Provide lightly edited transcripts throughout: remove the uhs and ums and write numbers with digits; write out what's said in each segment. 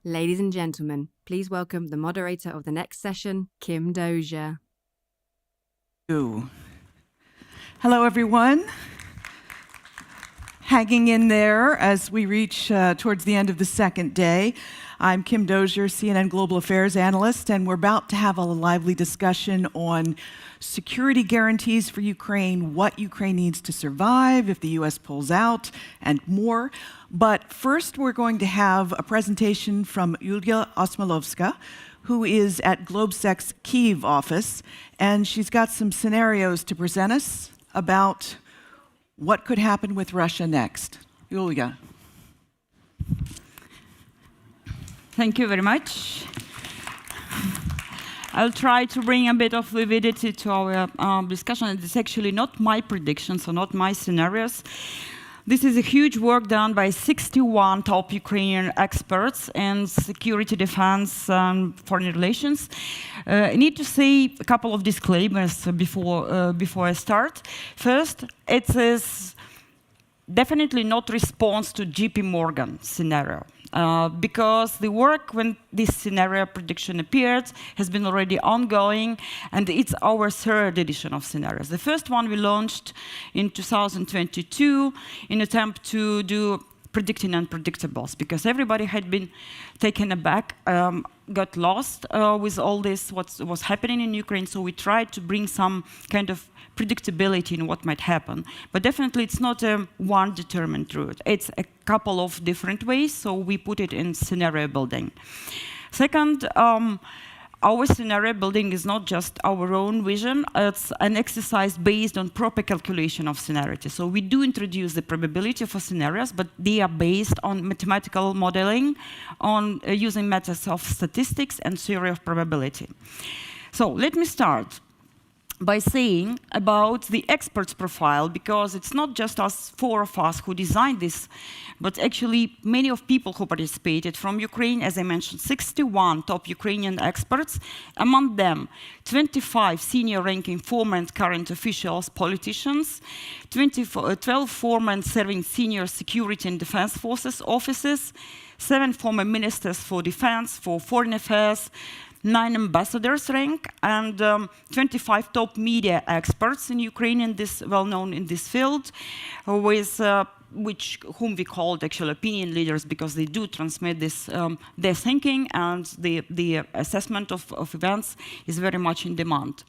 Ladies and gentlemen, please welcome the moderator of the next session, Kim Dozier. Hello, everyone. Hanging in there as we reach towards the end of the second day. I'm Kim Dozier, CNN Global Affairs Analyst, and we're about to have a lively discussion on security guarantees for Ukraine, what Ukraine needs to survive if the US pulls out, and more. But first, we're going to have a presentation from Iuliia Osmolovska, who is at GLOBSEC's Kyiv office, and she's got some scenarios to present us about what could happen with Russia next. Iuliia. Thank you very much. I'll try to bring a bit of vividity to our discussion. It's actually not my predictions or not my scenarios. This is a huge work done by 61 top Ukrainian experts in security, defense, and foreign relations. I need to say a couple of disclaimers before I start. First, it is definitely not response to JP Morgan scenario. Because the work when this scenario prediction appeared has been already ongoing, and it's our third edition of scenarios. The first one we launched in 2022 in attempt to do predicting unpredictables, because everybody had been taken aback, got lost with all this, what was happening in Ukraine, so we tried to bring some kind of predictability in what might happen. But definitely it's not a one determined route. It's a couple of different ways, so we put it in scenario building. Second, our scenario building is not just our own vision, it's an exercise based on proper calculation of scenarios. So we do introduce the probability for scenarios, but they are based on mathematical modeling, on using methods of statistics and theory of probability. So let me start by saying about the experts profile, because it's not just us, four of us who designed this, but actually many of people who participated from Ukraine, as I mentioned, 61 top Ukrainian experts, among them 25 senior ranking former and current officials, politicians, 12 former and serving senior security and defense forces officers, 7 former ministers for defense, for foreign affairs, 9 ambassadors rank, and 25 top media experts in Ukraine, in this, well known in this field, with whom we called actual opinion leaders, because they do transmit this their thinking, and the assessment of events is very much in demand.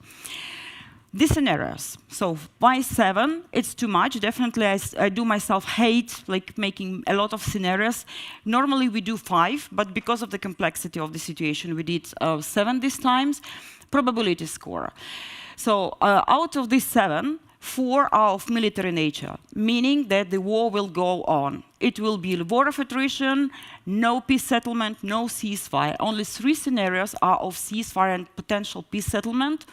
These scenarios, so why 7? It's too much. Definitely, I do myself hate like making a lot of scenarios. Normally we do 5, but because of the complexity of the situation, we did 7 this time. Probability score. So out of these 7, 4 are of military nature, meaning that the war will go on. It will be a war of attrition, no peace settlement, no ceasefire. Only 3 scenarios are of ceasefire and potential peace settlement.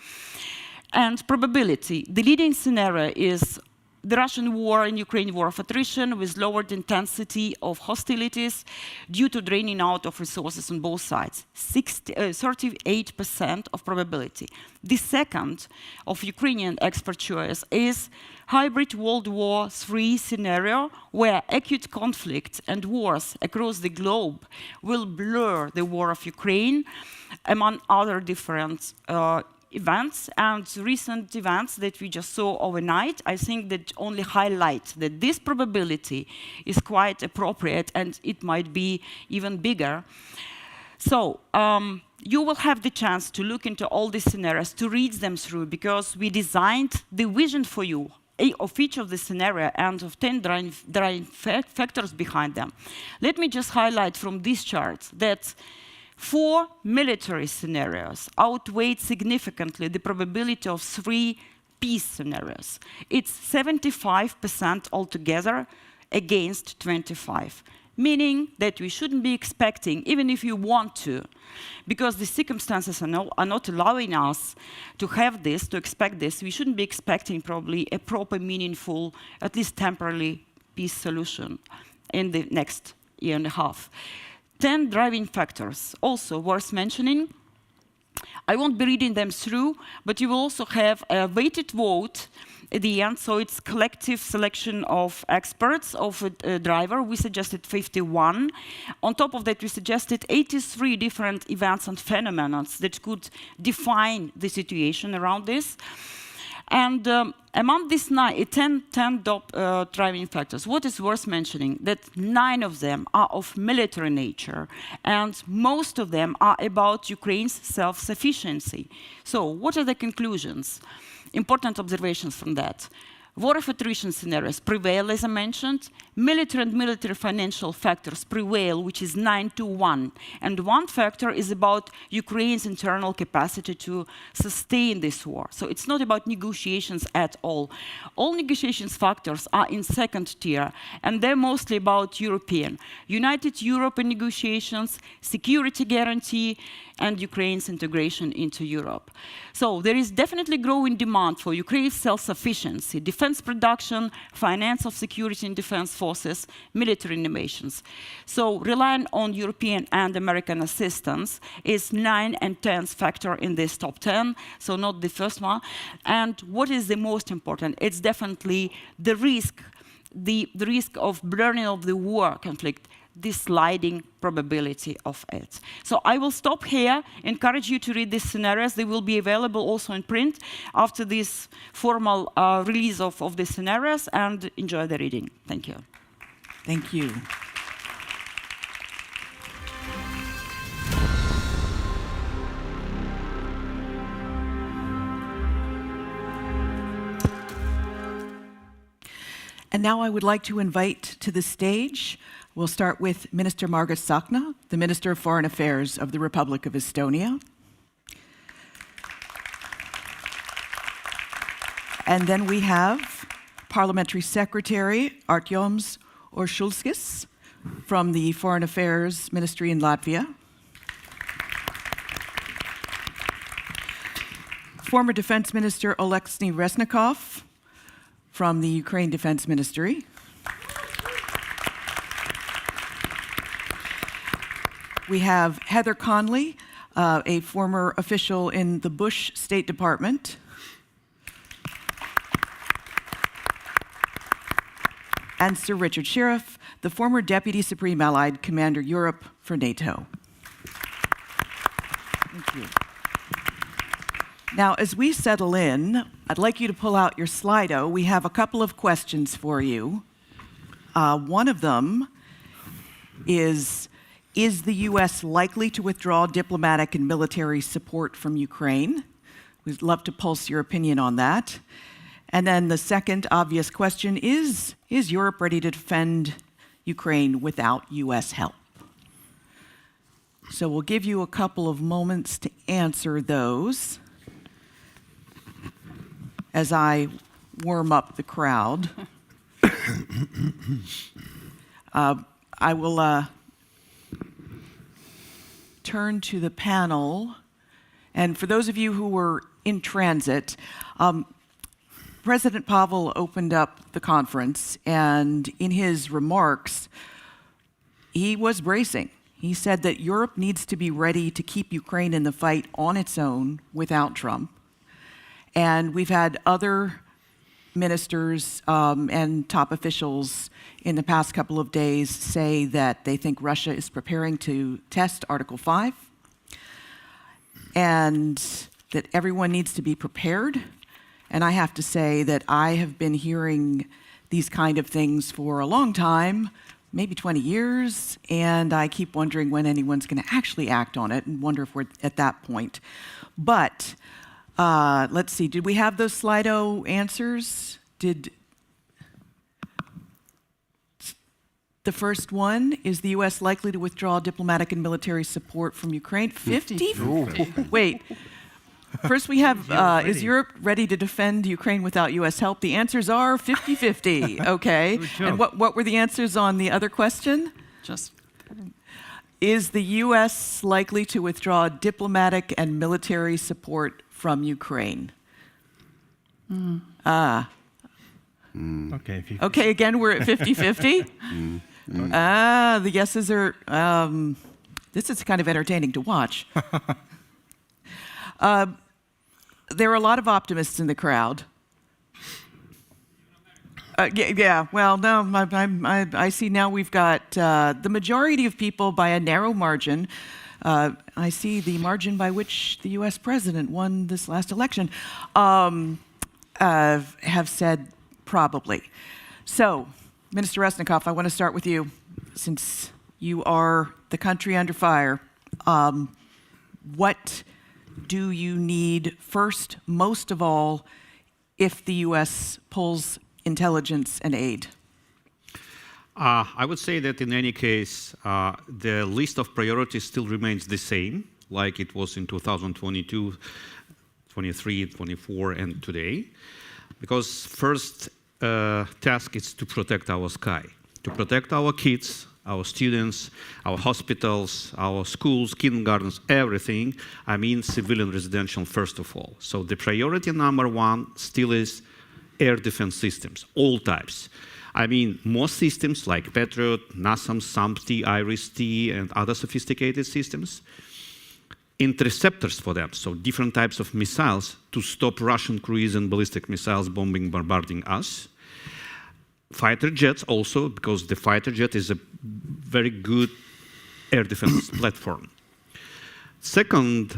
And probability. The leading scenario is the Russian war in Ukraine, war of attrition, with lowered intensity of hostilities due to draining out of resources on both sides. 38% of probability. The second of Ukrainian expert choice is hybrid World War III scenario, where acute conflict and wars across the globe will blur the war of Ukraine, among other different events, and recent events that we just saw overnight, I think that only highlight that this probability is quite appropriate, and it might be even bigger. So you will have the chance to look into all these scenarios, to read them through, because we designed the vision for you of each of the scenario and of 10 driving factors behind them. Let me just highlight from these charts that 4 military scenarios outweigh significantly the probability of 3 peace scenarios. It's 75% altogether against 25, meaning that we shouldn't be expecting, even if you want to, because the circumstances are not allowing us to have this, to expect this, we shouldn't be expecting probably a proper, meaningful, at least temporarily, peace solution in the next year and a half. 10 driving factors, also worth mentioning. I won't be reading them through, but you will also have a weighted vote at the end, so it's collective selection of experts of a driver. We suggested 51. On top of that, we suggested 83 different events and phenomena that could define the situation around this. And among these 10 driving factors, what is worth mentioning, that 9 of them are of military nature, and most of them are about Ukraine's self-sufficiency. So what are the conclusions? Important observations from that. War of attrition scenarios prevail, as I mentioned. Military and military financial factors prevail, which is 9-1. And one factor is about Ukraine's internal capacity to sustain this war. So it's not about negotiations at all. All negotiations factors are in second tier, and they're mostly about European. United European negotiations, security guarantee, and Ukraine's integration into Europe. So there is definitely growing demand for Ukraine's self-sufficiency, defense production, finance of security and defense forces, military innovations. So relying on European and American assistance is 9 and 10th factor in this top 10, so not the first one. And what is the most important? It's definitely the risk of burning of the war conflict, the sliding probability of it. So I will stop here, encourage you to read these scenarios. They will be available also in print after this formal release of the scenarios, and enjoy the reading. Thank you. Thank you. And now I would like to invite to the stage, we'll start with Minister Margus Tsahkna, the Minister of Foreign Affairs of the Republic of Estonia. And then we have Parliamentary Secretary Artjoms Uršuļskis from the Foreign Affairs Ministry in Latvia. Former Defense Minister Oleksii Reznikov from the Ukraine Defense Ministry. We have Heather Conley, a former official in the Bush State Department. And Sir Richard Shirreff, the former Deputy Supreme Allied Commander Europe for NATO. Thank you. Now, as we settle in, I'd like you to pull out your Slido. We have a couple of questions for you. One of them is the U.S. likely to withdraw diplomatic and military support from Ukraine? We'd love to pulse your opinion on that. And then the second obvious question is Europe ready to defend Ukraine without U.S. help? So we'll give you a couple of moments to answer those as I warm up the crowd. I will turn to the panel. And for those of you who were in transit, President Pavel opened up the conference, and in his remarks, he was bracing. He said that Europe needs to be ready to keep Ukraine in the fight on its own without Trump. And we've had other ministers and top officials in the past couple of days say that they think Russia is preparing to test Article 5 and that everyone needs to be prepared. And I have to say that I have been hearing these kind of things for a long time, maybe 20 years, and I keep wondering when anyone's going to actually act on it and wonder if we're at that point. But let's see, did we have those Slido answers? The first one, is the U.S. likely to withdraw diplomatic and military support from Ukraine? 50? Wait. First we have, is Europe ready to defend Ukraine without U.S. help? The answers are 50-50, okay. And what were the answers on the other question? Is the U.S. likely to withdraw diplomatic and military support from Ukraine? Okay, 50. Okay, again, we're at 50-50. The yeses are, this is kind of entertaining to watch. There are a lot of optimists in the crowd. Well, no, I see now we've got the majority of people by a narrow margin. I see the margin by which the U.S. president won this last election, have said probably. So, Minister Reznikov, I want to start with you, since you are the country under fire. What do you need first, most of all, if the U.S. pulls intelligence and aid? I would say that in any case, the list of priorities still remains the same, like it was in 2022, 23, 24, and today. Because first task is to protect our sky, to protect our kids, our students, our hospitals, our schools, kindergartens, everything. I mean civilian residential first of all. So the priority number one still is air defense systems, all types. I mean, most systems like Patriot, NASAMS, SAMP-T, IRIS-T, and other sophisticated systems. Interceptors for them, so different types of missiles to stop Russian cruise and ballistic missiles bombarding us. Fighter jets also, because the fighter jet is a very good air defense platform. Second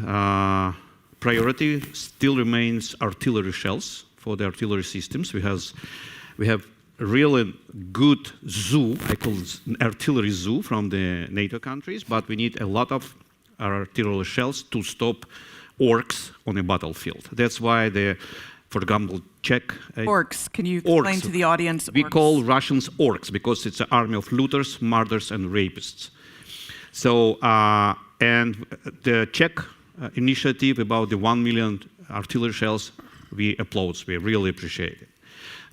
priority still remains artillery shells for the artillery systems. We have really good zoo, I call it an artillery zoo from the NATO countries, but we need a lot of artillery shells to stop orcs on a battlefield. That's why for example, Czech... Orcs, can you explain to the audience? We orcs? call Russians orcs because it's an army of looters, murderers, and rapists. So, and the Czech initiative about the 1 million artillery shells, we applaud, we really appreciate it.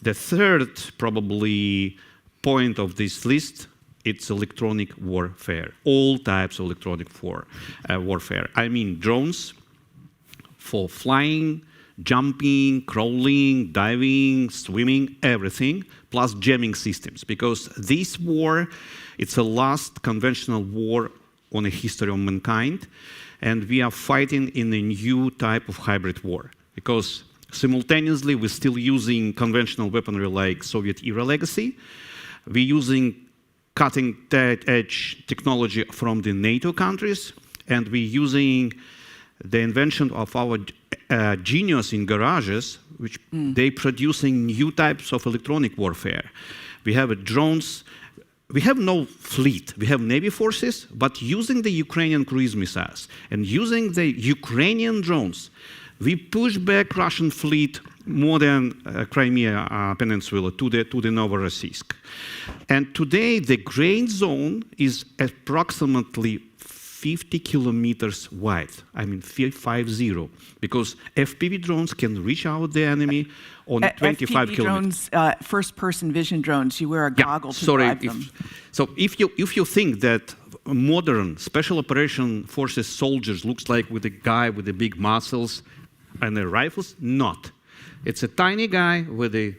The third, probably, point of this list, it's electronic warfare. All types of electronic warfare. I mean drones for flying, jumping, crawling, diving, swimming, everything, plus jamming systems. Because this war, it's the last conventional war on the history of mankind, and we are fighting in a new type of hybrid war. Because simultaneously, we're still using conventional weaponry like Soviet-era legacy. We're using cutting-edge technology from the NATO countries, and we're using the invention of our genius in garages, which they producing new types of electronic warfare. We have drones. We have no fleet. We have Navy forces, but using the Ukrainian cruise missiles and using the Ukrainian drones, we push back Russian fleet more than Crimea Peninsula to the Novorossiysk. And today, the gray zone is approximately 50 kilometers wide. I mean, 50, because FPV drones can reach out the enemy on 25 FPV kilometers. drones, first-person vision drones, you wear a goggle to drive them. So if you think that modern special operation forces soldiers looks like with a guy with the big muscles and the rifles, not. It's a tiny guy with a,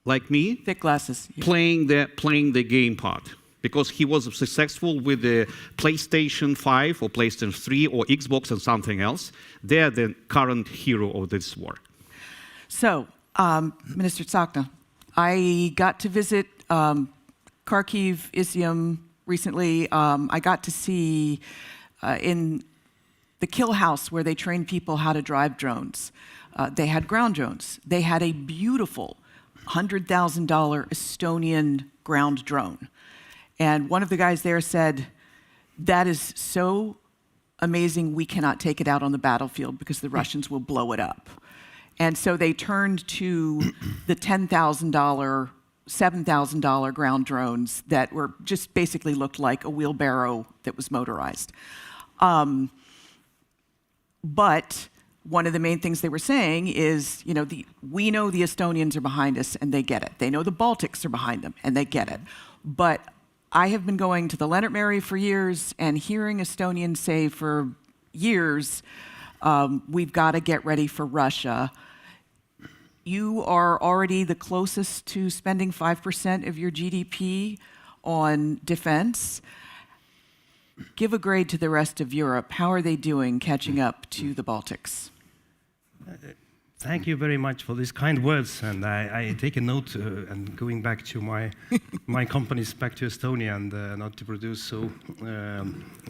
like me, thick glasses, playing the game part. Because he was successful with the PlayStation 5 or PlayStation 3 or Xbox and something else. They're the current hero of this war. So, Minister Tsahkna, I got to visit Kharkiv, Izium recently. I got to see in the kill house where they train people how to drive drones. They had ground drones. They had a beautiful $100,000 Estonian ground drone. And one of the guys there said, that is so amazing, we cannot take it out on the battlefield because the Russians will blow it up. And so they turned to the $10,000, $7,000 ground drones that were just basically looked like a wheelbarrow that was motorized. But one of the main things they were saying is, we know the Estonians are behind us and they get it. They know the Baltics are behind them and they get it. But I have been going to the Leonard Mary for years and hearing Estonians say for years, we've got to get ready for Russia. You are already the closest to spending 5% of your GDP on defense. give a grade to the rest of Europe. How are they doing catching up to the Baltics? Thank you very much for these kind words, and I take a note and going back to my companies back to Estonia and not to produce so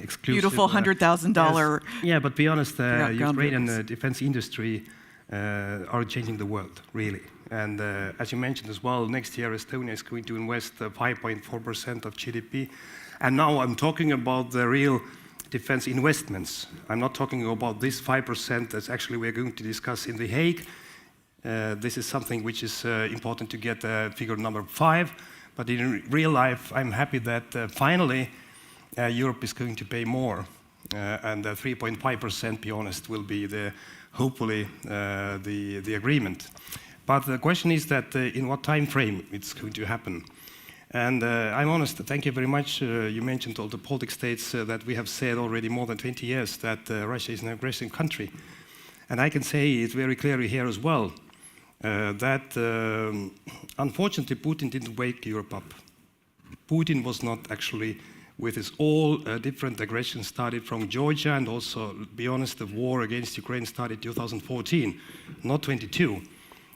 exclusive. Beautiful $100,000. Yes. Yeah, but be honest, Ukrainian defense industry are changing the world really. And as you mentioned as well, next year Estonia is going to invest 5.4% of GDP. And now I'm talking about the real defense investments. I'm not talking about this 5% that actually we're going to discuss in The Hague. This is something which is important to get figure number 5. But in real life, I'm happy that finally Europe is going to pay more. And 3.5%, be honest, will be hopefully the agreement. But the question is that in what time frame it's going to happen. And I'm honest, thank you very much. You mentioned all the Baltic states that we have said already more than 20 years that Russia is an aggressive country. And I can say it very clearly here as well, that unfortunately Putin didn't wake Europe up. Putin was not actually, with his all different aggressions, started from Georgia, and also, be honest, the war against Ukraine started 2014, not 22.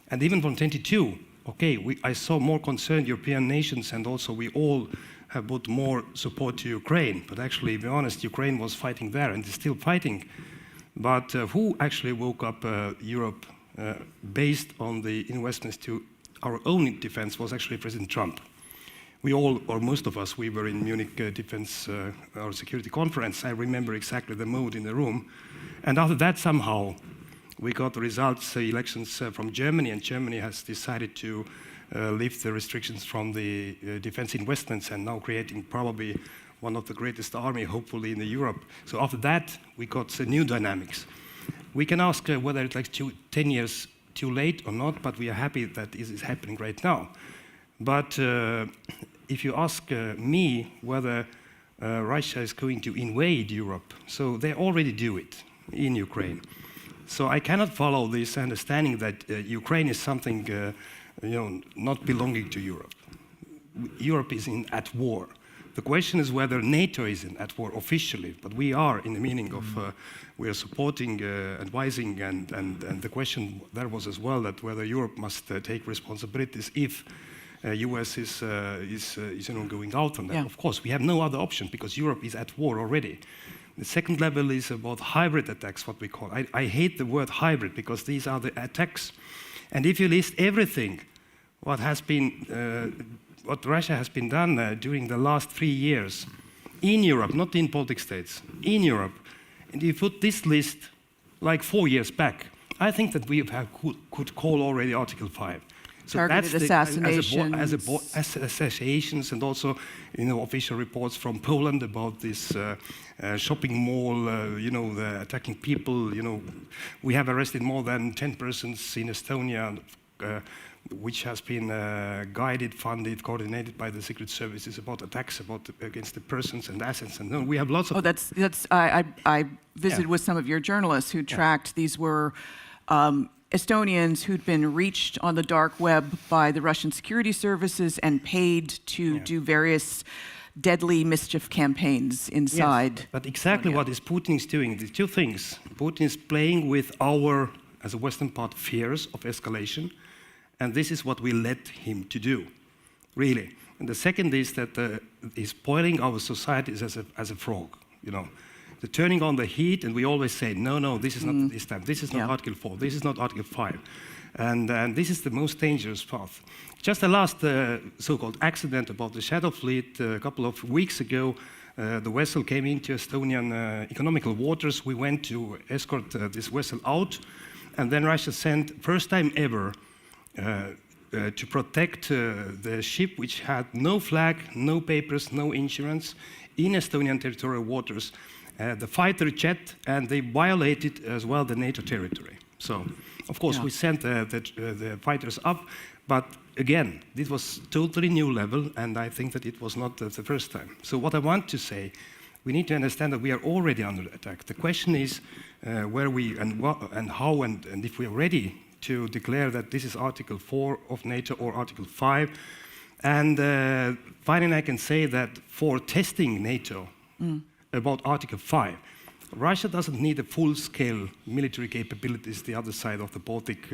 And even from 22, okay, I saw more concerned European nations, and also we all have put more support to Ukraine. But actually, to be honest, Ukraine was fighting there and is still fighting. But who actually woke up Europe based on the investments to our own defense was actually President Trump. We all, or most of us, we were in Munich Defense or Security Conference. I remember exactly the mood in the room. And after that, somehow, we got the results, elections from Germany, and Germany has decided to lift the restrictions from the defense investments, and now creating probably one of the greatest army, hopefully, in Europe. So after that, we got new dynamics. We can ask whether it's like 10 years too late or not, but we are happy that this is happening right now. But if you ask me whether Russia is going to invade Europe, so they already do it in Ukraine. So I cannot follow this understanding that Ukraine is something not belonging to Europe. Europe is at war. The question is whether NATO is at war officially, but we are in the meaning of we are supporting, advising, and the question there was as well that whether Europe must take responsibilities if US is going out on that. Yeah. Of course, we have no other option because Europe is at war already. The second level is about hybrid attacks, what we call. I hate the word hybrid because these are the attacks. And if you list everything, what Russia has been done during the last 3 years in Europe, not in Baltic states, in Europe, and you put this list like 4 years back, I think that we could call already Article 5. So targeted assassinations. Assassinations, and also, official reports from Poland about this shopping mall, the attacking people. We have arrested more than 10 persons in Estonia, which has been guided, funded, coordinated by the secret services about attacks against the persons and assets. And we have lots of. I visited with some of your journalists who tracked. These were Estonians who'd been reached on the dark web by the Russian security services and paid to do various deadly mischief campaigns inside. Yes, but exactly what is Putin is doing, the two things. Putin is playing with our, as a Western part, fears of escalation, and this is what we let him to do, really. And the second is that he's spoiling our societies as a frog, The turning on the heat, and we always say, no, this is not this time. This is not Article 4. This is not Article 5. And this is the most dangerous path. Just the last so-called accident about the Shadow Fleet a couple of weeks ago, the vessel came into Estonian economical waters. We went to escort this vessel out, and then Russia sent, first time ever, to protect the ship which had no flag, no papers, no insurance, in Estonian territorial waters. The fighter jet, and they violated as well the NATO territory. So, of course, we sent the fighters up, but again, this was totally new level, and I think that it was not the first time. So what I want to say, we need to understand that we are already under attack. The question is where we and what and how and if we are ready to declare that this is Article 4 of NATO or Article 5. And finally, I can say that for testing NATO, about Article 5. Russia doesn't need a full-scale military capabilities the other side of the Baltic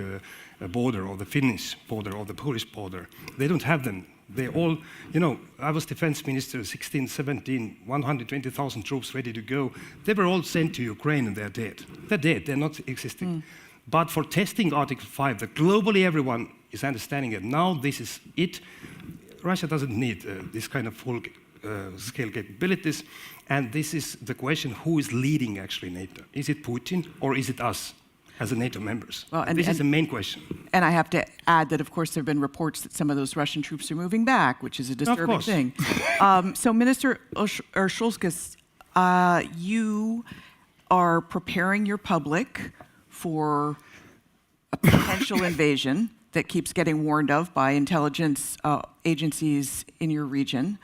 border, or the Finnish border, or the Polish border. They don't have them. They all, you know, I was defense minister 16, 17, 120,000 troops ready to go. They were all sent to Ukraine and they're dead. They're dead, they're not existing. But for testing Article 5, that globally everyone is understanding it. Now this is it. Russia doesn't need this kind of full-scale capabilities. And this is the question, who is leading actually NATO? Is it Putin or is it us as a NATO members? Well, this is the main question. And I have to add that, of course, there have been reports that some of those Russian troops are moving back, which is a disturbing thing. So, Minister Uršuļskis, you are preparing your public for a potential invasion that keeps getting warned of by intelligence agencies in your region.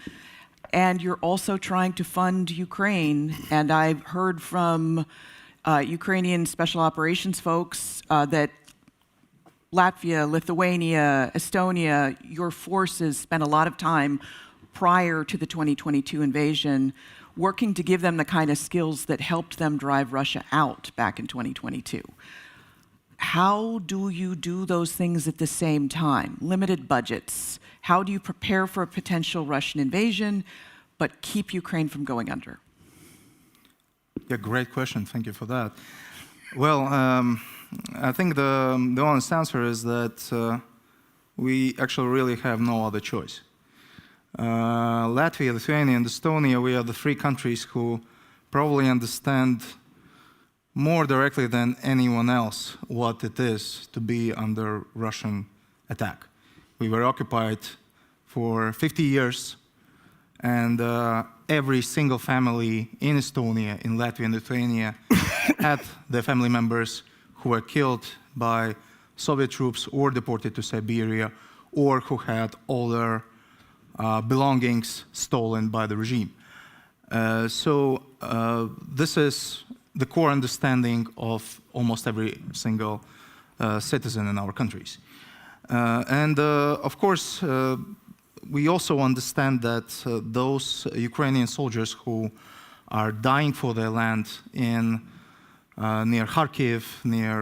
And you're also trying to fund Ukraine. And I've heard from Ukrainian special operations folks that Latvia, Lithuania, Estonia, your forces spent a lot of time prior to the 2022 invasion working to give them the kind of skills that helped them drive Russia out back in 2022. How do you do those things at the same time? Limited budgets. How do you prepare for a potential Russian invasion, but keep Ukraine from going under? Yeah, great question. Thank you for that. Well, I think the honest answer is that we actually really have no other choice. Latvia, Lithuania, and Estonia, we are the three countries who probably understand more directly than anyone else what it is to be under Russian attack. We were occupied for 50 years, and every single family in Estonia, in Latvia and Lithuania had their family members who were killed by Soviet troops or deported to Siberia, or who had all their belongings stolen by the regime. So this is the core understanding of almost every single citizen in our countries. And of course, we also understand that those Ukrainian soldiers who are dying for their land in near Kharkiv, near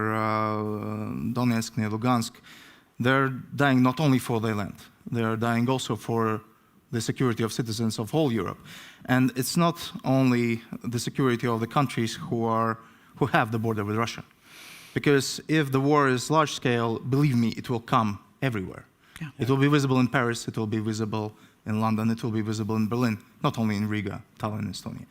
Donetsk, near Lugansk, they're dying not only for their land, they are dying also for the security of citizens of whole Europe. And it's not only the security of the countries who have the border with Russia. Because if the war is large scale, believe me, it will come everywhere. Yeah. It will be visible in Paris, it will be visible in London, it will be visible in Berlin, not only in Riga, Tallinn, Estonia.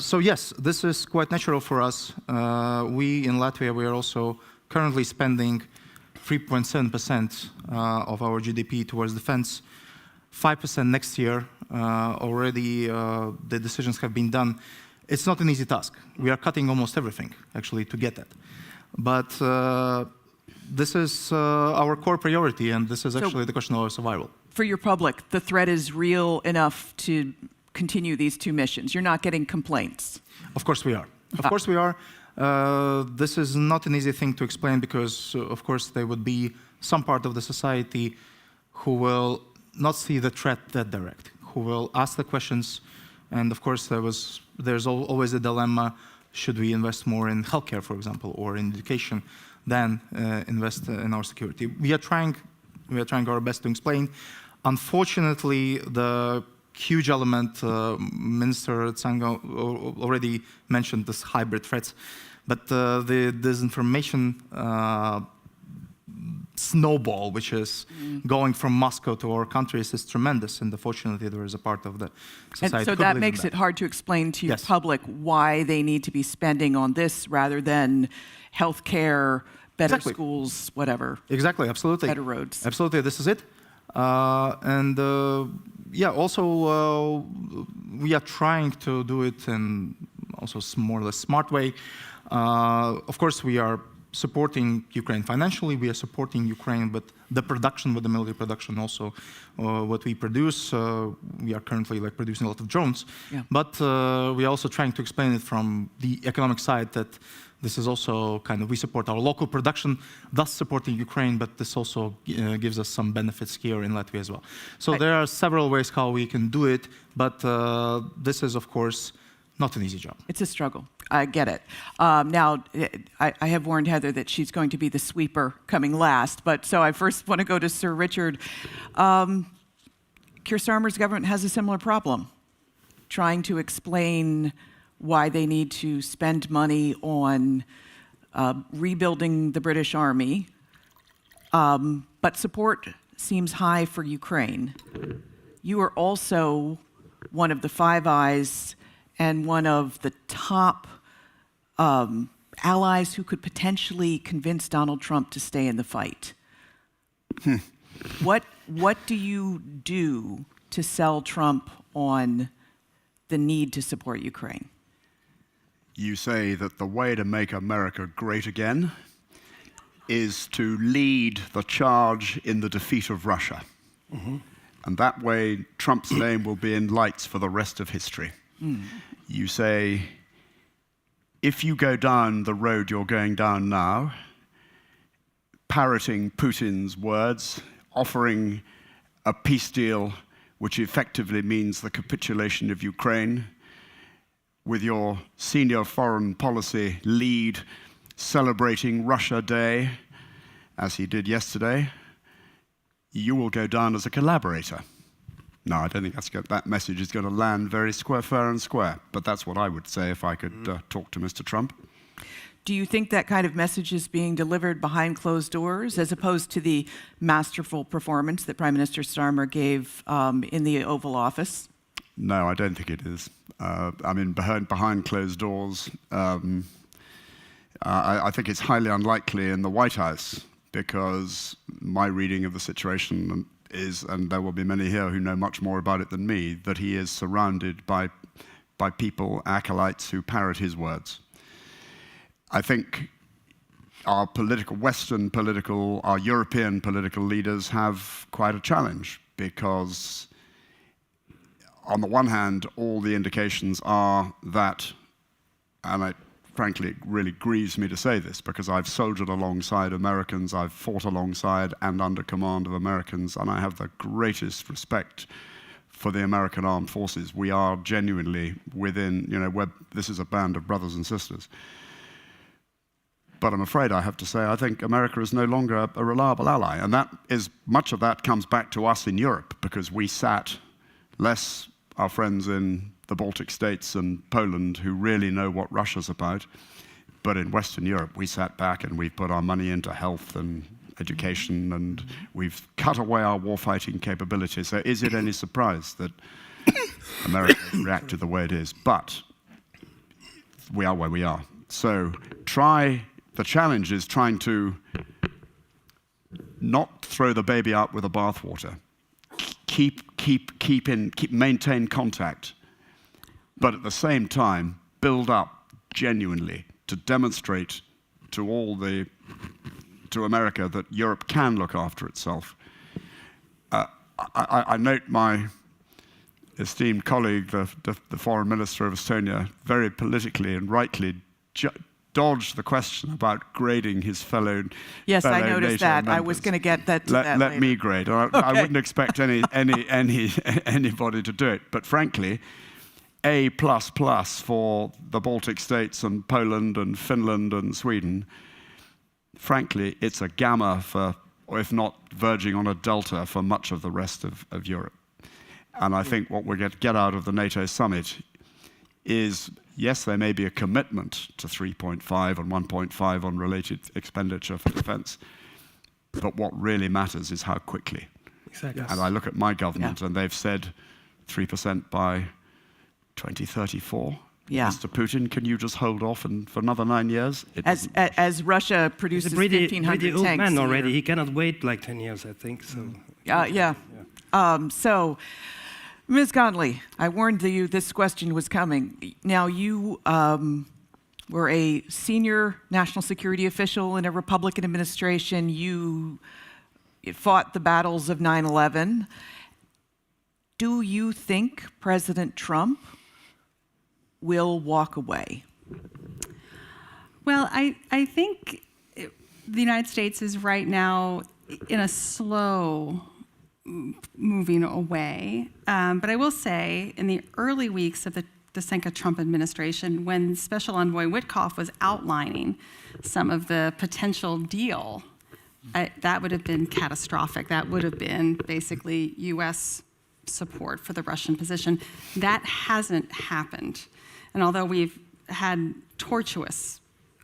So yes, this is quite natural for us. We in Latvia, we are also currently spending 3.7% of our GDP towards defense, 5% next year. Already the decisions have been done. It's not an easy task. We are cutting almost everything, actually, to get that. But this is our core priority, and this is actually the question of our survival. For your public, the threat is real enough to continue these two missions. You're not getting complaints. Of course we are. Of course we are. This is not an easy thing to explain because, of course, there would be some part of the society who will not see the threat that direct, who will ask the questions. And of course, there's always a dilemma: should we invest more in healthcare, for example, or in education, than invest in our security? We are trying our best to explain. Unfortunately, the huge element, Minister Tsahkna already mentioned this hybrid threats, but the disinformation snowball, which is going from Moscow to our countries, is tremendous, and unfortunately there is a part of the society. And so that makes it hard to explain to your public why they need to be spending on this rather than healthcare, better schools, whatever. Exactly, absolutely. Better roads. Absolutely, this is it. And yeah, also we are trying to do it in also more or less smart way. Of course, we are supporting Ukraine financially. We are supporting Ukraine with the production, with the military production also. What we produce, we are currently producing a lot of drones. Yeah. But we are also trying to explain it from the economic side that this is also kind of, we support our local production, thus supporting Ukraine, but this also gives us some benefits here in Latvia as well. So there are several ways how we can do it, but this is, of course, not an easy job. It's a struggle. I get it. Now, I have warned Heather that she's going to be the sweeper coming last, but so I first want to go to Sir Richard. Keir Starmer's government has a similar problem, trying to explain why they need to spend money on rebuilding the British Army, but support seems high for Ukraine. You are also one of the Five Eyes and one of the top allies who could potentially convince Donald Trump to stay in the fight. What do you do to sell Trump on the need to support Ukraine? You say that the way to make America great again is to lead the charge in the defeat of Russia. Mm-hmm. And that way, Trump's name will be in lights for the rest of history. Mm. You say, if you go down the road you're going down now, parroting Putin's words, offering a peace deal which effectively means the capitulation of Ukraine, with your senior foreign policy lead celebrating Russia Day, as he did yesterday, you will go down as a collaborator. No, I don't think that message is going to land very fair and square, but that's what I would say if I could talk to Mr. Trump. Do you think that kind of message is being delivered behind closed doors, as opposed to the masterful performance that Prime Minister Starmer gave in the Oval Office? No, I don't think it is. I mean, behind closed doors, I think it's highly unlikely in the White House, because my reading of the situation is, and there will be many here who know much more about it than me, that he is surrounded by people, acolytes, who parrot his words. I think our our European political leaders have quite a challenge, because on the one hand, all the indications are that, and frankly, it really grieves me to say this, because I've soldiered alongside Americans, I've fought alongside and under command of Americans, and I have the greatest respect for the American armed forces. We are genuinely within, this is a band of brothers and sisters. But I'm afraid I have to say, I think America is no longer a reliable ally, and much of that comes back to us in Europe, because we sat less our friends in the Baltic states and Poland, who really know what Russia's about. But in Western Europe, we sat back and we've put our money into health and education, and we've cut away our warfighting capabilities. So is it any surprise that America has reacted the way it is? But we are where we are. So the challenge is trying to not throw the baby out with the bathwater. Maintain contact, but at the same time, build up genuinely to demonstrate to America that Europe can look after itself. I note my esteemed colleague, the foreign minister of Estonia, very politically and rightly dodged the question about grading his fellow Yes, I noticed NATO that. members. I was going to get that to that Let later. me grade. I wouldn't expect anybody to do it. But frankly, A++ for the Baltic states and Poland and Finland and Sweden. Frankly, it's a gamma for, or if not verging on a delta, for much of the rest of Europe. And I think what we're going to get out of the NATO summit is, yes, there may be a commitment to 3.5 and 1.5 on related expenditure for defense, but what really matters is how quickly. Exactly. And I look at my government, and they've said 3% by 2034. Yeah. Mr. Putin, can you just hold off for another 9 years? As Russia produces He's a pretty 1,500 old tanks man a already. year. He cannot wait like 10 years, I think. So. So, Ms. Conley, I warned you this question was coming. Now, you were a senior national security official in a Republican administration. You fought the battles of 9/11. Do you think President Trump will walk away? Well, I think the United States is right now in a slow moving away. But I will say, in the early weeks of the the Trump administration, when Special Envoy Witkoff was outlining some of the potential deal, that would have been catastrophic. That would have been basically U.S. support for the Russian position. That hasn't happened. And although we've had tortuous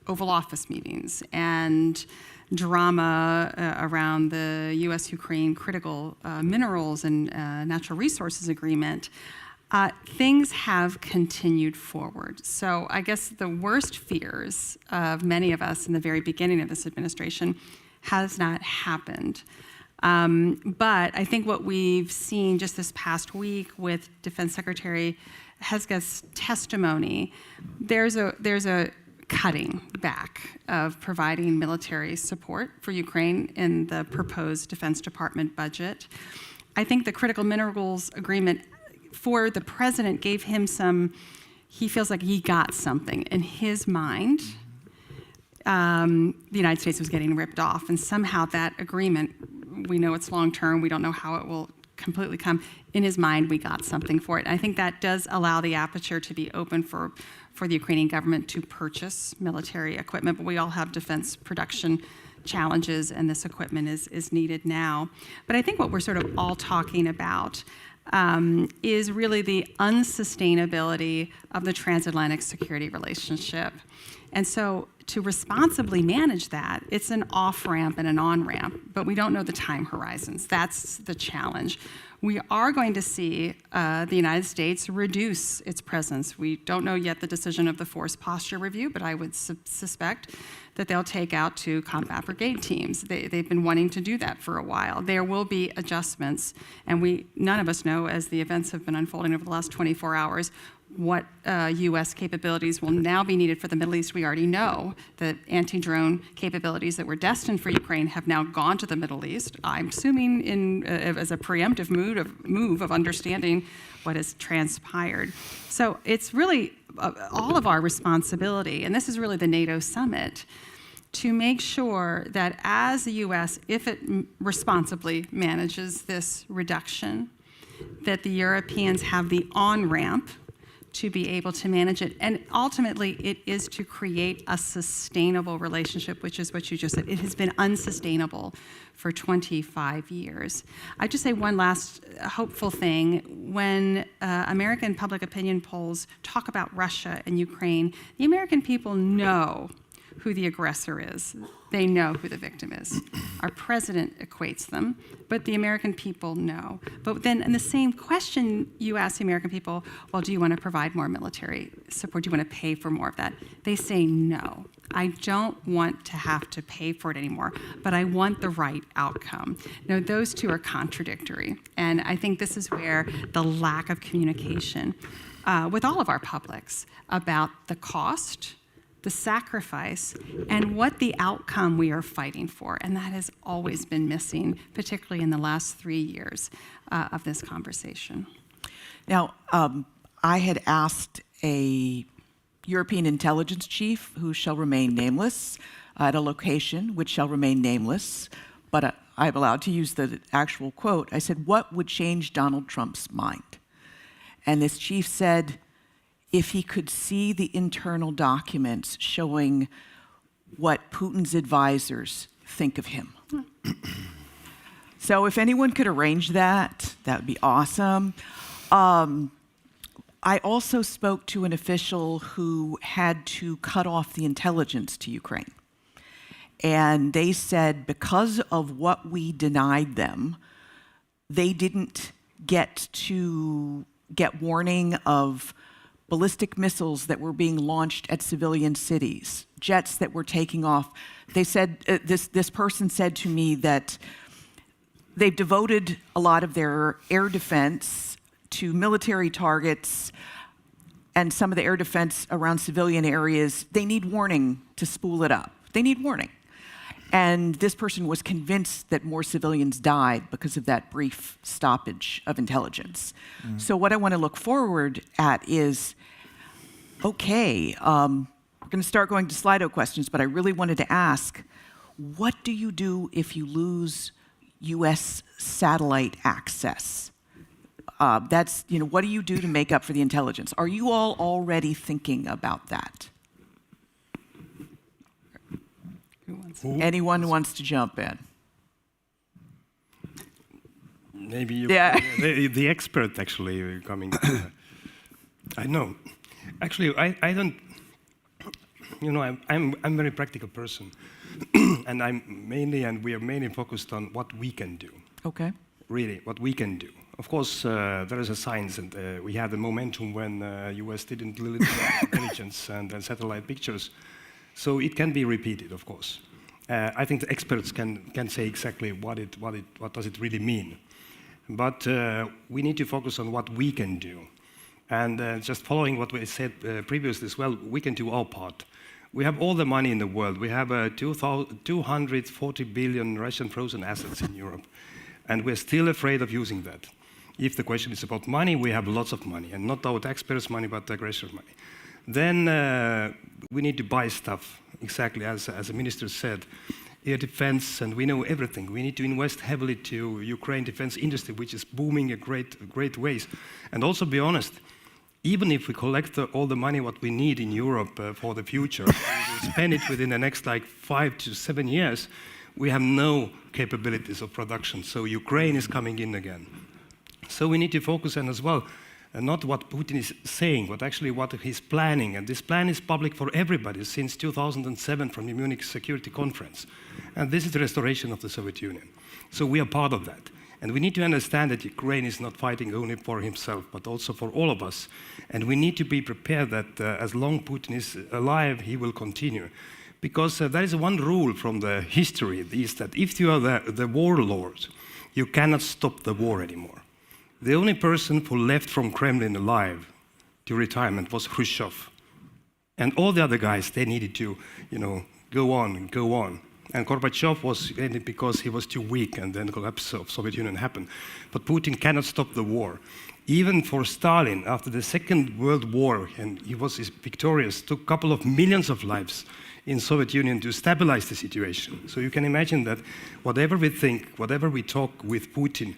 Oval Office meetings and drama around the U.S.-Ukraine critical minerals and natural resources agreement, things have continued forward. So I guess the worst fears of many of us in the very beginning of this administration has not happened. But I think what we've seen just this past week with Defense Secretary Hezga's testimony, there's a cutting back of providing military support for Ukraine in the proposed Defense Department budget. I think the critical minerals agreement for the president gave him he feels like he got something. In his mind, the United States was getting ripped off, and somehow that agreement, we know it's long-term, we don't know how it will completely come. In his mind, we got something for it. I think that does allow the aperture to be open for the Ukrainian government to purchase military equipment, but we all have defense production challenges, and this equipment is needed now. But I think what we're sort of all talking about is really the unsustainability of the transatlantic security relationship. And so to responsibly manage that, it's an off-ramp and an on-ramp, but we don't know the time horizons. That's the challenge. We are going to see the United States reduce its presence. We don't know yet the decision of the Force Posture Review, but I would suspect that they'll take out 2 combat brigade teams. They've been wanting to do that for a while. There will be adjustments, and none of us know, as the events have been unfolding over the last 24 hours, what U.S. capabilities will now be needed for the Middle East. We already know that anti-drone capabilities that were destined for Ukraine have now gone to the Middle East. I'm assuming as a preemptive move of understanding what has transpired. So it's really all of our responsibility, and this is really the NATO summit, to make sure that as the U.S., if it responsibly manages this reduction, that the Europeans have the on-ramp to be able to manage it. And ultimately, it is to create a sustainable relationship, which is what you just said. It has been unsustainable for 25 years. I'd just say one last hopeful thing. When American public opinion polls talk about Russia and Ukraine, the American people know who the aggressor is. They know who the victim is. Our president equates them, but the American people know. But then in the same question, you ask the American people, well, do you want to provide more military support? Do you want to pay for more of that? They say no. I don't want to have to pay for it anymore, but I want the right outcome. Now, those two are contradictory, and I think this is where the lack of communication with all of our publics about the cost, the sacrifice, and what the outcome we are fighting for. And that has always been missing, particularly in the last 3 years of this conversation. Now, I had asked a European intelligence chief, who shall remain nameless, at a location which shall remain nameless, but I'm allowed to use the actual quote. I said, what would change Donald Trump's mind? And this chief said, if he could see the internal documents showing what Putin's advisors think of him. So if anyone could arrange that, that would be awesome. I also spoke to an official who had to cut off the intelligence to Ukraine. And they said because of what we denied them, they didn't get warning of ballistic missiles that were being launched at civilian cities, jets that were taking off. They said, this person said to me that they've devoted a lot of their air defense to military targets, and some of the air defense around civilian areas, they need warning to spool it up. They need warning. And this person was convinced that more civilians died because of that brief stoppage of intelligence. So what I want to look forward at is, okay, we're going to start going to Slido questions, but I really wanted to ask, what do you do if you lose U.S. satellite access? That's, what do you do to make up for the intelligence? Are you all already thinking about that? Anyone who wants to jump in? Maybe you, Yeah. the expert actually coming. I know. Actually, I don't. I'm a very practical person, and we are mainly focused on what we can do. Okay. Really, what we can do. Of course, there is a science, and we had the momentum when US didn't deliver intelligence and satellite pictures, so it can be repeated, of course. I think the experts can say exactly what does it really mean, but we need to focus on what we can do, and just following what we said previously as well, we can do our part. We have all the money in the world. We have 240 billion Russian frozen assets in Europe, and we're still afraid of using that. If the question is about money, we have lots of money, and not our taxpayers' money, but the aggressor money. Then we need to buy stuff, exactly as the minister said, air defense, and we know everything. We need to invest heavily to Ukraine defense industry, which is booming in great ways. And also be honest, even if we collect all the money what we need in Europe for the future, we will spend it within the next 5 to 7 years, we have no capabilities of production. So Ukraine is coming in again. So we need to focus on as well, not what Putin is saying, but actually what he's planning. And this plan is public for everybody since 2007 from the Munich Security Conference. And this is the restoration of the Soviet Union. So we are part of that. And we need to understand that Ukraine is not fighting only for himself, but also for all of us. And we need to be prepared that as long Putin is alive, he will continue. Because there is one rule from the history, is that if you are the warlord, you cannot stop the war anymore. The only person who left from Kremlin alive to retirement was Khrushchev. And all the other guys, they needed to, go on and go on. And Gorbachev was ended because he was too weak, and then the collapse of Soviet Union happened. But Putin cannot stop the war. Even for Stalin, after the Second World War, and he was victorious, took a couple of millions of lives in Soviet Union to stabilize the situation. So you can imagine that whatever we think, whatever we talk with Putin,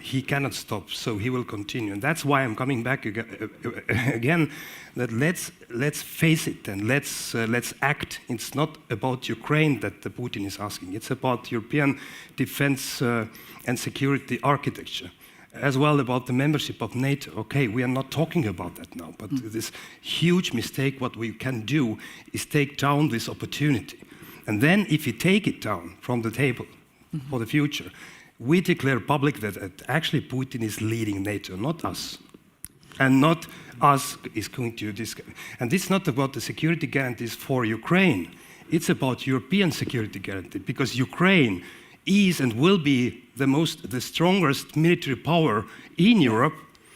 he cannot stop, so he will continue. And that's why I'm coming back again, that let's face it and let's act. It's not about Ukraine that Putin is asking. It's about European defense and security architecture, as well about the membership of NATO. Okay, we are not talking about that now, but this huge mistake, what we can do is take down this opportunity. And then if we take it down from the table for the future, we declare public that actually Putin is leading NATO, not us. And not us is going to this. And this is not about the security guarantees for Ukraine. It's about European security guarantee, because Ukraine is and will be the strongest military power in Europe.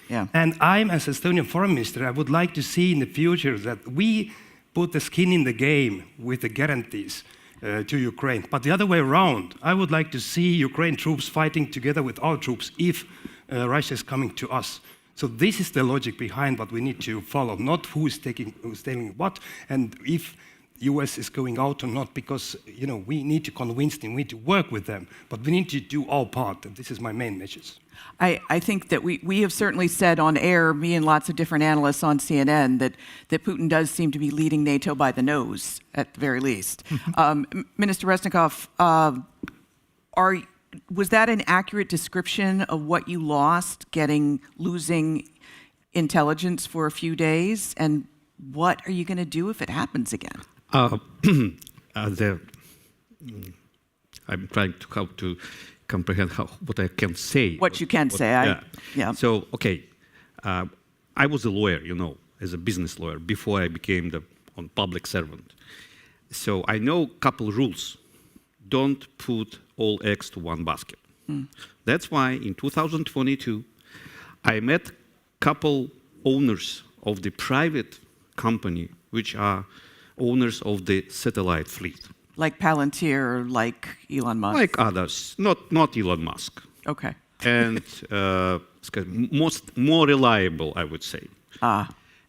Yeah. And I'm, as Estonian foreign minister, I would like to see in the future that we put the skin in the game with the guarantees to Ukraine. But the other way around, I would like to see Ukraine troops fighting together with our troops if Russia is coming to us. So this is the logic behind what we need to follow, not who's taking what, and if US is going out or not, because we need to convince them, we need to work with them, but we need to do our part, and this is my main message. I think that we have certainly said on air, me and lots of different analysts on CNN, that Putin does seem to be leading NATO by the nose, at the very least. Minister Reznikov, was that an accurate description of what you lost, losing intelligence for a few days? And what are you going to do if it happens again? I'm trying to comprehend what I can say. What you can say. Yeah. So, okay, I was a lawyer, as a business lawyer before I became the public servant. So I know a couple rules. Don't put all eggs to one basket. That's why in 2022, I met a couple owners of the private company, which are owners of the satellite fleet. Like Palantir, like Elon Musk? Like others, not Elon Musk. Okay. And more reliable, I would say.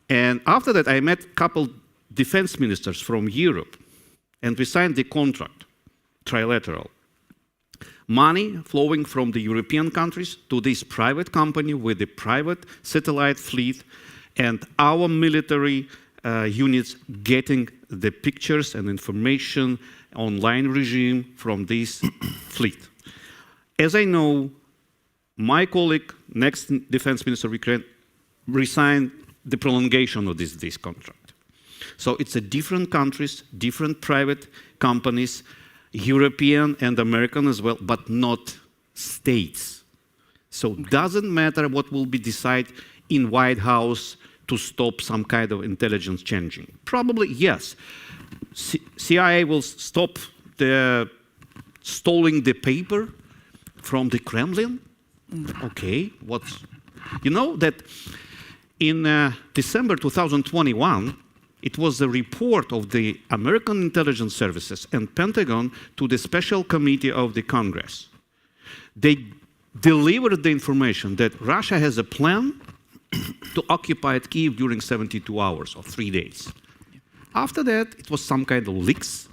And after that, I met a couple defense ministers from Europe, and we signed the contract, trilateral. money flowing from the European countries to this private company with a private satellite fleet, and our military units getting the pictures and information online regime from this fleet. As I know, my colleague, next defense minister of Ukraine, resigned the prolongation of this contract. So it's a different countries, different private companies, European and American as well, but not states. So it doesn't matter what will be decided in White House to stop some kind of intelligence changing. Probably, yes. CIA will stop stealing the paper from the Kremlin. Okay, you know that in December 2021, it was a report of the American intelligence services and Pentagon to the Special Committee of the Congress. They delivered the information that Russia has a plan to occupy Kyiv during 72 hours or 3 days. After that, it was some kind of leaks,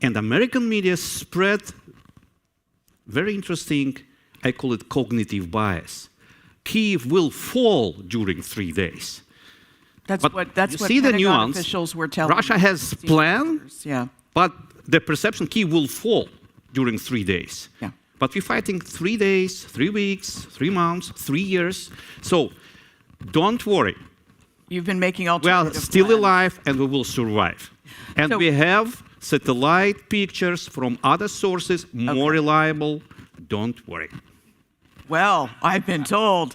and American media spread very interesting, I call it cognitive bias. Kyiv will fall during 3 days. That's but what see the Pentagon nuance. officials were telling Russia has plan, yeah. but the perception Kyiv will fall during 3 days. Yeah. But we're fighting 3 days, 3 weeks, 3 months, 3 years. So don't worry. You've been making We are alternative still plans. alive and we will survive. And So- we have satellite pictures from other sources, more reliable. Don't worry. Well, I've been told.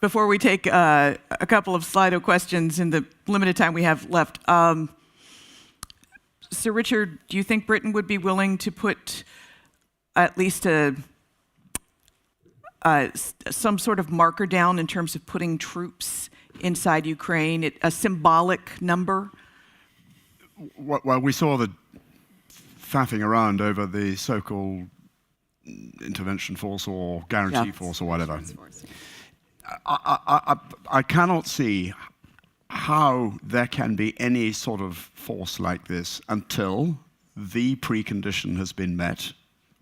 Before we take a couple of Slido questions in the limited time we have left, Sir Richard, do you think Britain would be willing to put at least some sort of marker down in terms of putting troops inside Ukraine, a symbolic number? Well, we saw the faffing around over the so-called intervention force or guarantee force or whatever. I cannot see how there can be any sort of force like this until the precondition has been met,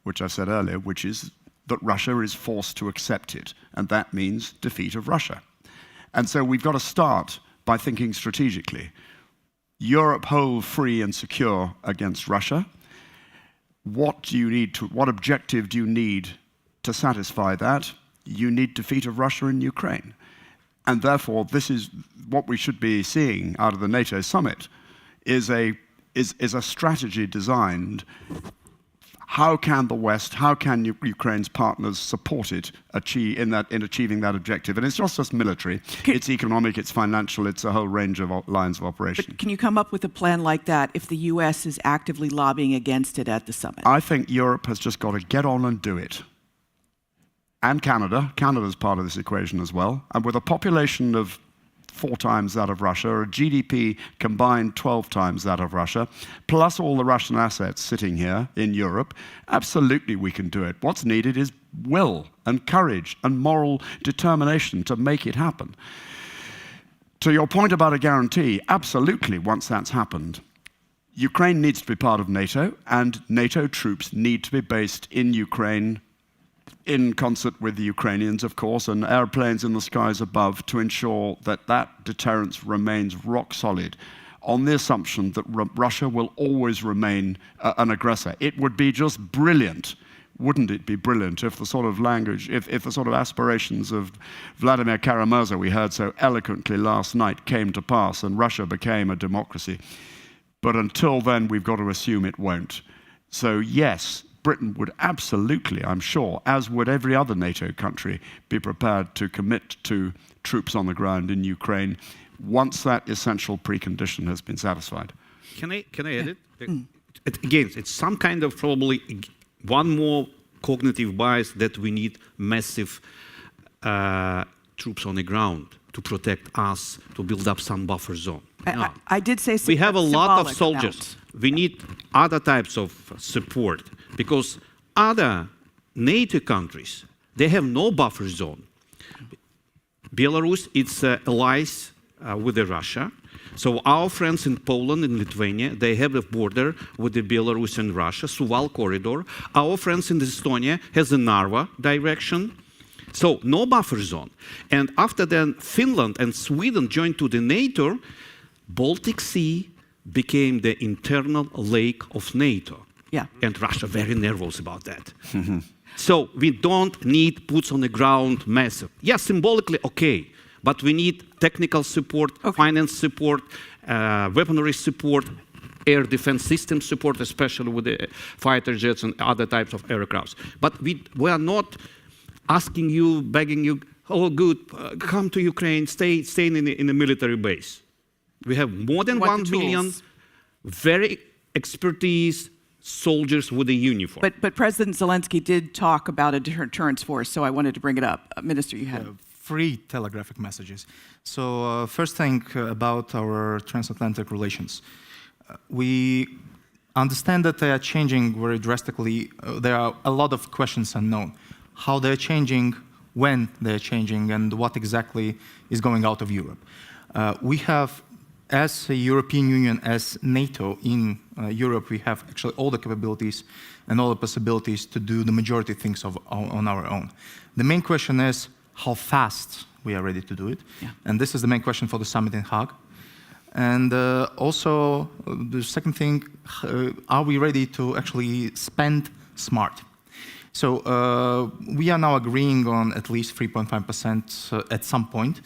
which I said earlier, which is that Russia is forced to accept it, and that means defeat of Russia. And so we've got to start by thinking strategically. Europe whole, free and secure against Russia. What objective do you need to satisfy that? You need defeat of Russia in Ukraine. And therefore, this is what we should be seeing out of the NATO summit, is a strategy designed. How can the West, how can Ukraine's partners support it in achieving that objective? And it's not just military, it's economic, it's financial, it's a whole range of lines of operation. But can you come up with a plan like that if the U.S. is actively lobbying against it at the summit? I think Europe has just got to get on and do it. And Canada. Canada's part of this equation as well. And with a population of 4 times that of Russia, a GDP combined 12 times that of Russia, plus all the Russian assets sitting here in Europe, absolutely we can do it. What's needed is will and courage and moral determination to make it happen. To your point about a guarantee, absolutely, once that's happened, Ukraine needs to be part of NATO, and NATO troops need to be based in Ukraine in concert with the Ukrainians, of course, and airplanes in the skies above to ensure that that deterrence remains rock solid on the assumption that Russia will always remain an aggressor. It would be just brilliant, wouldn't it be brilliant, if the sort of language, if the sort of aspirations of Vladimir Karamazov we heard so eloquently last night came to pass and Russia became a democracy. But until then, we've got to assume it won't. So yes, Britain would absolutely, I'm sure, as would every other NATO country, be prepared to commit to troops on the ground in Ukraine once that essential precondition has been satisfied. Can I add it? Again, it's some kind of probably one more cognitive bias that we need massive troops on the ground to protect us, to build up some buffer zone. No. I did say we have a lot of soldiers. Amount. We need other types of support because other NATO countries, they have no buffer zone. Belarus, its allies with Russia. So our friends in Poland and Lithuania, they have a border with the Belarus and Russia, Suwal corridor. Our friends in Estonia has a Narva direction. So no buffer zone. And after then Finland and Sweden joined to the NATO, Baltic Sea became the internal lake of NATO. Yeah. And Russia very nervous about that. So we don't need boots on the ground massive. Yes, symbolically, okay. But we need technical support, finance support, weaponry support, air defense system support, especially with the fighter jets and other types of aircrafts. But we are not asking you, begging you, oh, good, come to Ukraine, stay in a military base. We have more than 1 million very expertise soldiers with a uniform. But President Zelensky did talk about a deterrence force, so I wanted to bring it up. Minister, you had 3 telegraphic messages. So first thing about our transatlantic relations. We understand that they are changing very drastically. There are a lot of questions unknown. How they're changing, when they're changing, and what exactly is going out of Europe. We have, as a European Union, as NATO in Europe, we have actually all the capabilities and all the possibilities to do the majority of things on our own. The main question is how fast we are ready to do it. Yeah. And this is the main question for the summit in Hague. And also, the second thing, are we ready to actually spend smart? So we are now agreeing on at least 3.5% at some point.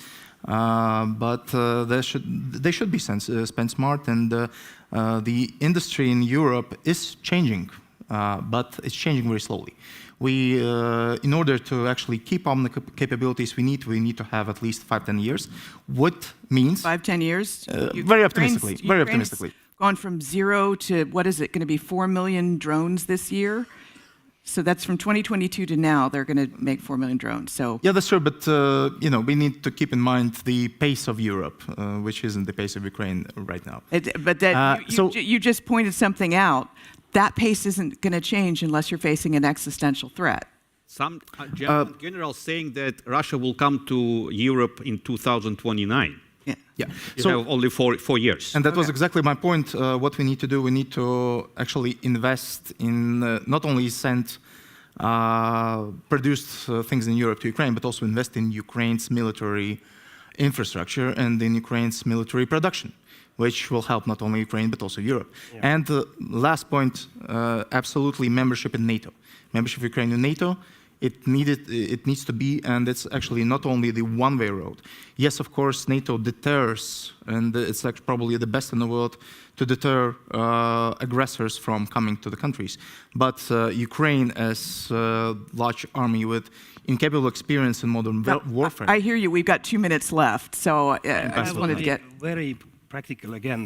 But they should be spent smart, and the industry in Europe is changing, but it's changing very slowly. We, in order to actually keep on the capabilities we need to have at least 5-10 years. What means 5-10 years? Very optimistically. Very optimistically. Gone from 0 to what is it going to be? 4 million drones this year. So that's from 2022 to now. They're going to make 4 million drones. So yeah, that's true. But you know, we need to keep in mind the pace of Europe, which isn't the pace of Ukraine right now. But that you just pointed something out. That pace isn't going to change unless you're facing an existential threat. Some German generals saying that Russia will come to Europe in 2029. Yeah. Yeah. You have only 4 years. And that was exactly my point. What we need to do, we need to actually invest in not only send produced things in Europe to Ukraine, but also invest in Ukraine's military infrastructure and in Ukraine's military production, which will help not only Ukraine, but also Europe. Yeah. And last point, absolutely membership in NATO. Membership of Ukraine in NATO, it needs to be, and it's actually not only the one-way road. Yes, of course, NATO deters, and it's like probably the best in the world to deter aggressors from coming to the countries. But Ukraine, as a large army with incapable experience in modern warfare. I hear you. We've got 2 minutes left, so I just wanted to get very practical again.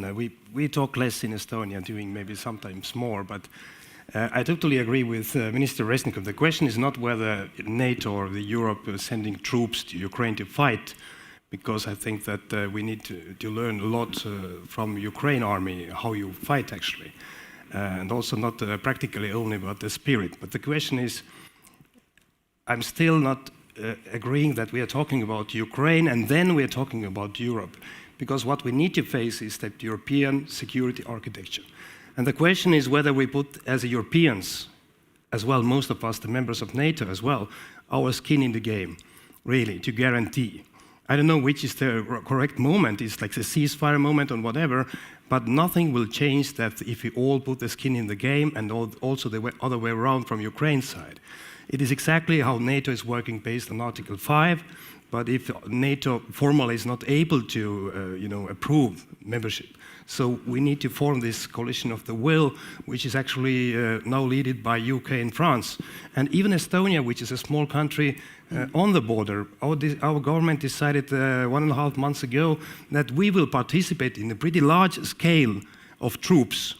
We talk less in Estonia, doing maybe sometimes more, but I totally agree with Minister Reznikov. The question is not whether NATO or Europe is sending troops to Ukraine to fight, because I think that we need to learn a lot from Ukraine army, how you fight actually, and also not practically only about the spirit. But the question is, I'm still not agreeing that we are talking about Ukraine and then we are talking about Europe, because what we need to face is that European security architecture. And the question is whether we put, as Europeans, as well, most of us, the members of NATO as well, our skin in the game, really, to guarantee. I don't know which is the correct moment, it's like the ceasefire moment or whatever, but nothing will change that if we all put the skin in the game, and also the other way around from Ukraine's side. It is exactly how NATO is working based on Article 5, but if NATO formally is not able to approve membership, so we need to form this coalition of the will, which is actually now led by UK and France. And even Estonia, which is a small country on the border, our government decided 1.5 months ago that we will participate in a pretty large scale of troops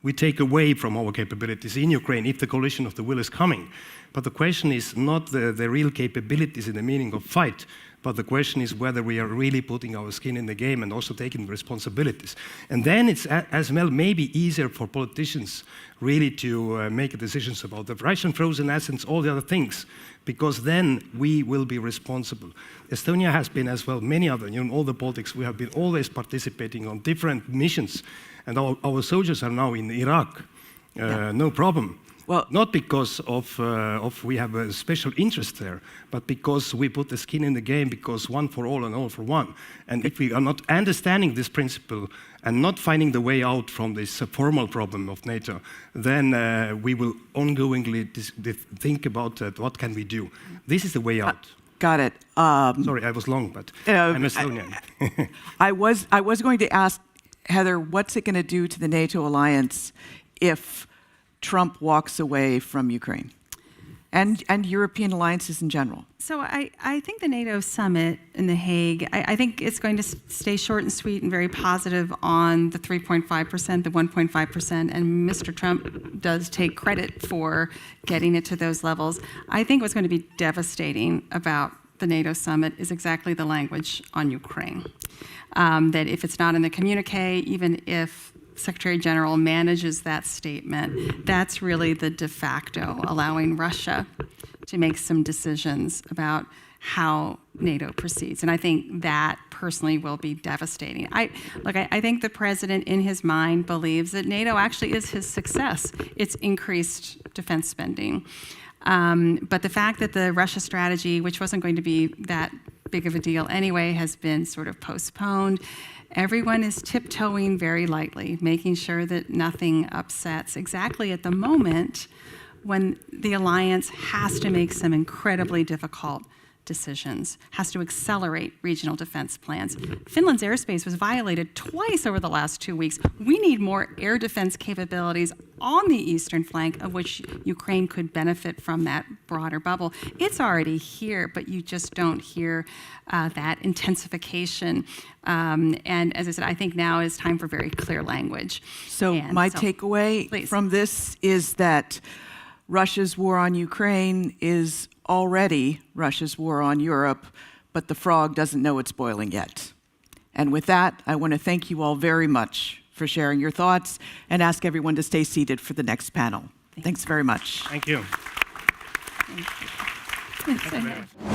we take away from our capabilities in Ukraine if the coalition of the will is coming. But the question is not the real capabilities in the meaning of fight, But the question is whether we are really putting our skin in the game and also taking responsibilities. And then it's as well maybe easier for politicians really to make decisions about the Russian frozen assets, all the other things, because then we will be responsible. Estonia has been as well, many other, all the politics, we have been always participating on different missions, and our soldiers are now in Iraq, no problem. Well, not because of we have a special interest there, but because we put the skin in the game, because one for all and all for one. And if we are not understanding this principle and not finding the way out from this formal problem of NATO, then we will ongoingly think about what can we do. This is the way out. Got it. Sorry, I was long, but I'm Estonian. I was going to ask, Heather, what's it going to do to the NATO alliance if Trump walks away from Ukraine and European alliances in general? So I think the NATO summit in The Hague, I think it's going to stay short and sweet and very positive on the 3.5%, the 1.5%, and Mr. Trump does take credit for getting it to those levels. I think what's going to be devastating about the NATO summit is exactly the language on Ukraine. That if it's not in the communique, even if Secretary General manages that statement, that's really the de facto, allowing Russia to make some decisions about how NATO proceeds. And I think that personally will be devastating. I think the president in his mind believes that NATO actually is his success. It's increased defense spending. But the fact that the Russia strategy, which wasn't going to be that big of a deal anyway, has been sort of postponed. Everyone is tiptoeing very lightly, making sure that nothing upsets exactly at the moment when the alliance has to make some incredibly difficult decisions, has to accelerate regional defense plans. Finland's airspace was violated twice over the last 2 weeks. We need more air defense capabilities on the eastern flank, of which Ukraine could benefit from that broader bubble. It's already here, but you just don't hear that intensification. And as I said, I think now is time for very clear language. So my takeaway from this is that Russia's war on Ukraine is already Russia's war on Europe, but the frog doesn't know it's boiling yet. And with that, I want to thank you all very much for sharing your thoughts and ask everyone to stay seated for the next panel. Thanks very much. Thank you. Thank you.